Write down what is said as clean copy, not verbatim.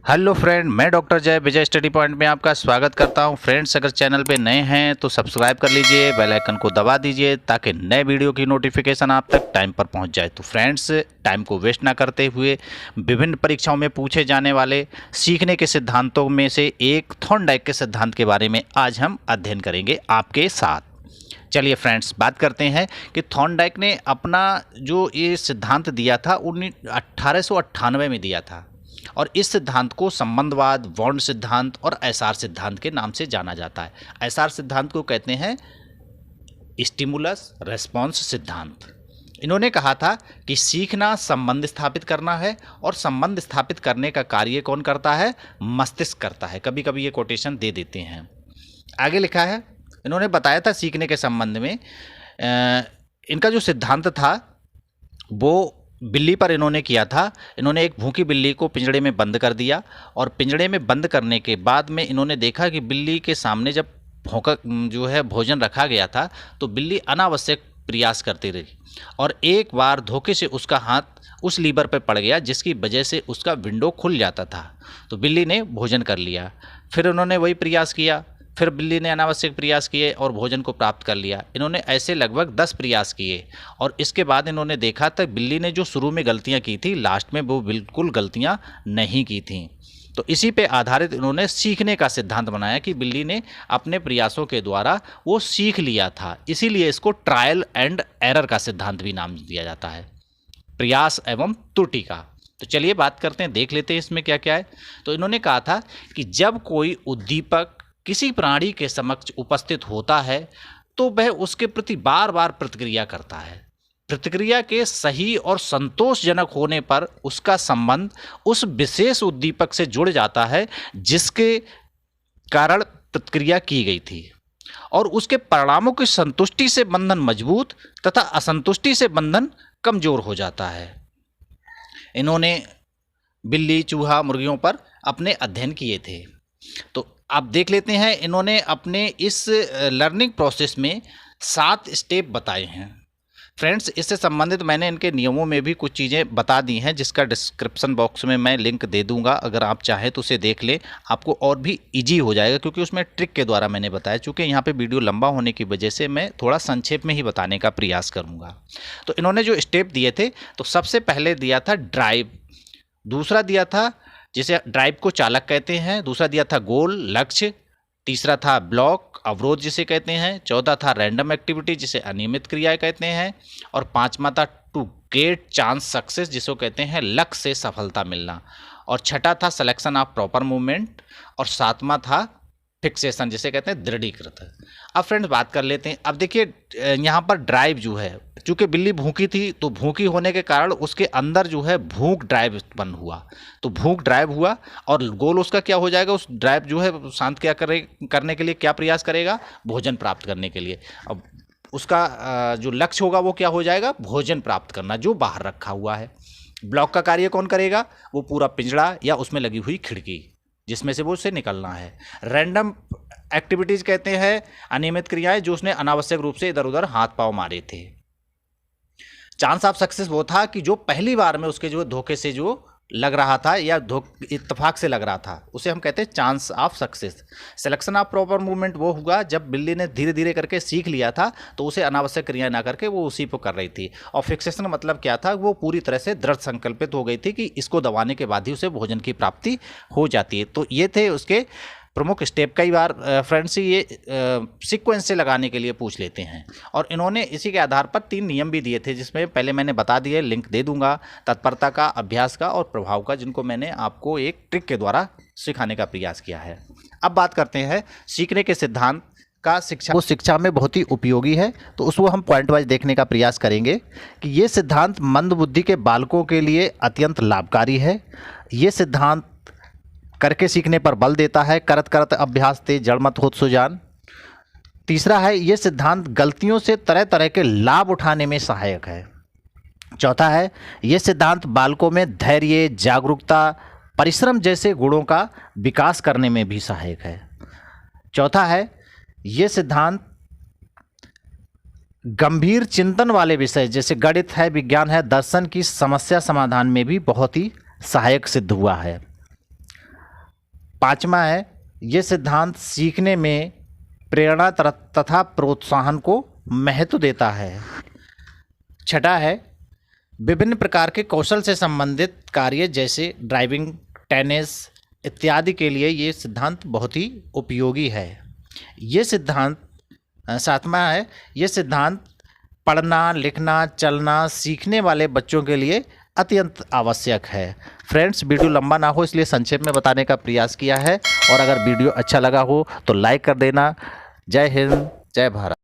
Hello friend, मैं doctor जय विजय study point में आपका स्वागत करता हूं। फ्रेंड्स, अगर चैनल पे नए हैं तो सब्सक्राइब कर लीजिए, बेल आइकन को दबा दीजिए ताकि नए वीडियो की नोटिफिकेशन आप तक टाइम पर पहुंच जाए। तो फ्रेंड्स, टाइम को वेस्ट ना करते हुए विभिन्न परीक्षाओं में पूछे जाने वाले सीखने के सिद्धांतों में से एक थॉर्नडाइक के सिद्धांत के बारे में आज हम अध्ययन करेंगे आपके साथ। चलिए फ्रेंड्स, बात करते हैं कि थॉर्नडाइक ने अपना जो ये सिद्धांत दिया था 1898 में दिया था, और इस सिद्धांत को संबंधवाद, वॉर्न सिद्धांत और एसआर सिद्धांत के नाम से जाना जाता है। एसआर सिद्धांत को कहते हैं स्टिमुलस रेस्पॉन्स सिद्धांत। इन्होंने कहा था कि सीखना संबंध स्थापित करना है, और संबंध स्थापित करने का कार्य कौन करता है? मस्तिष्क करता है। कभी कभी ये कोटेशन दे देते हैं। आगे लिखा है, इन्होंने बताया था सीखने के संबंध में इनका जो सिद्धांत था वो बिल्ली पर इन्होंने किया था। इन्होंने एक भूखी बिल्ली को पिंजड़े में बंद कर दिया, और पिंजड़े में बंद करने के बाद में इन्होंने देखा कि बिल्ली के सामने जब भौंका जो है भोजन रखा गया था तो बिल्ली अनावश्यक प्रयास करती रही, और एक बार धोखे से उसका हाथ उस लीवर पर पड़ गया जिसकी वजह से उसका विंडो खुल जाता था। तो बिल्ली ने भोजन कर लिया। फिर उन्होंने वही प्रयास किया, फिर बिल्ली ने अनावश्यक प्रयास किए और भोजन को प्राप्त कर लिया। इन्होंने ऐसे लगभग 10 प्रयास किए, और इसके बाद इन्होंने देखा था बिल्ली ने जो शुरू में गलतियां की थी, लास्ट में वो बिल्कुल गलतियां नहीं की थी। तो इसी पे आधारित इन्होंने सीखने का सिद्धांत बनाया कि बिल्ली ने अपने प्रयासों के द्वारा वो सीख लिया था। इसीलिए इसको ट्रायल एंड एरर का सिद्धांत भी नाम दिया जाता है, प्रयास एवं त्रुटि का। तो चलिए बात करते हैं, देख लेते हैं इसमें क्या क्या है। तो इन्होंने कहा था कि जब कोई उद्दीपक किसी प्राणी के समक्ष उपस्थित होता है तो वह उसके प्रति बार बार प्रतिक्रिया करता है। प्रतिक्रिया के सही और संतोषजनक होने पर उसका संबंध उस विशेष उद्दीपक से जुड़ जाता है जिसके कारण प्रतिक्रिया की गई थी, और उसके परिणामों की संतुष्टि से बंधन मजबूत तथा असंतुष्टि से बंधन कमजोर हो जाता है। इन्होंने बिल्ली, चूहा, मुर्गियों पर अपने अध्ययन किए थे। तो आप देख लेते हैं, इन्होंने अपने इस लर्निंग प्रोसेस में 7 स्टेप बताए हैं। फ्रेंड्स, इससे संबंधित मैंने इनके नियमों में भी कुछ चीज़ें बता दी हैं, जिसका डिस्क्रिप्शन बॉक्स में मैं लिंक दे दूंगा। अगर आप चाहें तो उसे देख लें, आपको और भी इजी हो जाएगा, क्योंकि उसमें ट्रिक के द्वारा मैंने बताया। चूँकि यहाँ पे वीडियो लंबा होने की वजह से मैं थोड़ा संक्षेप में ही बताने का प्रयास करूँगा। तो इन्होंने जो स्टेप दिए थे, तो सबसे पहले दिया था ड्राइव, दूसरा दिया था जिसे ड्राइव को चालक कहते हैं, दूसरा दिया था गोल, लक्ष्य, तीसरा था ब्लॉक, अवरोध जिसे कहते हैं, चौथा था रैंडम एक्टिविटी जिसे अनियमित क्रियाएं कहते हैं, और पांचवा था टू गेट चांस सक्सेस जिसको कहते हैं लक्ष्य से सफलता मिलना, और छठा था सिलेक्शन ऑफ प्रॉपर मूवमेंट, और सातवां था फिक्सेशन जिसे कहते हैं दृढ़ीकृत। अब फ्रेंड्स बात कर लेते हैं। अब देखिए, यहाँ पर ड्राइव जो है, चूँकि बिल्ली भूखी थी तो भूखी होने के कारण उसके अंदर जो है भूख ड्राइव उत्पन्न हुआ। तो भूख ड्राइव हुआ, और गोल उसका क्या हो जाएगा? उस ड्राइव जो है शांत क्या करने के लिए क्या प्रयास करेगा? भोजन प्राप्त करने के लिए। अब उसका जो लक्ष्य होगा वो क्या हो जाएगा? भोजन प्राप्त करना जो बाहर रखा हुआ है। ब्लॉक का कार्य कौन करेगा? वो पूरा पिंजड़ा या उसमें लगी हुई खिड़की जिसमें से वो उसे निकलना है। रैंडम एक्टिविटीज कहते हैं अनियमित क्रियाएं जो उसने अनावश्यक रूप से इधर उधर हाथ पांव मारे थे। चांस ऑफ सक्सेस वो था कि जो पहली बार में उसके जो धोखे से जो लग रहा था या इत्तेफाक से लग रहा था, उसे हम कहते हैं chance of success. Selection of proper movement वो हुआ जब बिल्ली ने धीरे धीरे करके सीख लिया था तो उसे अनावश्यक क्रिया ना करके वो उसी पर कर रही थी। और फिक्सेशन मतलब क्या था? वो पूरी तरह से दृढ़ संकल्पित हो गई थी कि इसको दबाने के बाद ही उसे भोजन की प्राप्ति हो जाती है। तो ये थे उसके प्रमुख स्टेप। कई बार फ्रेंड्स ये सीक्वेंस से लगाने के लिए पूछ लेते हैं, और इन्होंने इसी के आधार पर 3 नियम भी दिए थे, जिसमें पहले मैंने बता दिए, लिंक दे दूंगा, तत्परता का, अभ्यास का और प्रभाव का, जिनको मैंने आपको एक ट्रिक के द्वारा सिखाने का प्रयास किया है। अब बात करते हैं सीखने के सिद्धांत का। शिक्षा में बहुत ही उपयोगी है, तो उसको हम पॉइंट वाइज देखने का प्रयास करेंगे कि ये सिद्धांत मंद बुद्धि के बालकों के लिए अत्यंत लाभकारी है। ये सिद्धांत करके सीखने पर बल देता है, करत करत अभ्यास ते जड़ मत होत सुजान। तीसरा है, ये सिद्धांत गलतियों से तरह तरह के लाभ उठाने में सहायक है। चौथा है, ये सिद्धांत बालकों में धैर्य, जागरूकता, परिश्रम जैसे गुणों का विकास करने में भी सहायक है। चौथा है, ये सिद्धांत गंभीर चिंतन वाले विषय जैसे गणित है, विज्ञान है, दर्शन की समस्या समाधान में भी बहुत ही सहायक सिद्ध हुआ है। पाँचवा है, ये सिद्धांत सीखने में प्रेरणा तथा प्रोत्साहन को महत्व देता है। छठा है, विभिन्न प्रकार के कौशल से संबंधित कार्य जैसे ड्राइविंग, टेनिस इत्यादि के लिए ये सिद्धांत बहुत ही उपयोगी है। ये सिद्धांत सातवां है, ये सिद्धांत पढ़ना, लिखना, चलना सीखने वाले बच्चों के लिए अत्यंत आवश्यक है। फ्रेंड्स, वीडियो लंबा ना हो इसलिए संक्षेप में बताने का प्रयास किया है, और अगर वीडियो अच्छा लगा हो तो लाइक कर देना। जय हिंद, जय भारत।